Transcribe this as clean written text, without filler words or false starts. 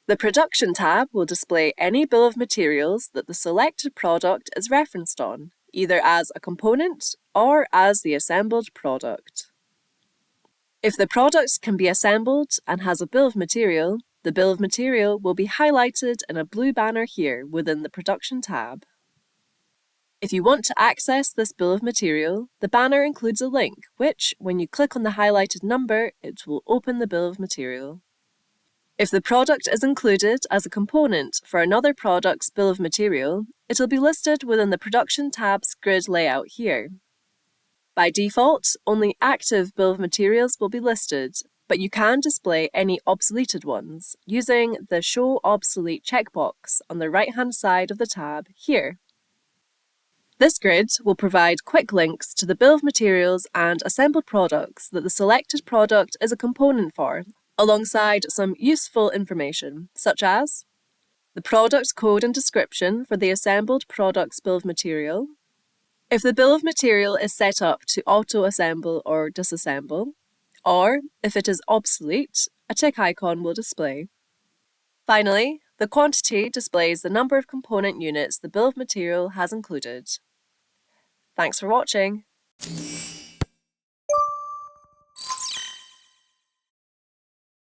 The Production tab will display any bill of materials that the selected product is referenced on, either as a component or as the assembled product. If the product can be assembled and has a bill of material, the bill of material will be highlighted in a blue banner here within the Production tab. If you want to access this bill of material, the banner includes a link which, when you click on the highlighted number, it will open the bill of material. If the product is included as a component for another product's bill of material, it'll be listed within the Production tab's grid layout here. By default, only active bill of materials will be listed, but you can display any obsoleted ones using the Show Obsolete checkbox on the right-hand side of the tab here. This grid will provide quick links to the bill of materials and assembled products that the selected product is a component for, alongside some useful information, such as the product code and description for the assembled product's bill of material, if the bill of material is set up to auto-assemble or disassemble, or if it is obsolete, a tick icon will display. Finally, the quantity displays the number of component units the bill of material has included. Thanks for watching.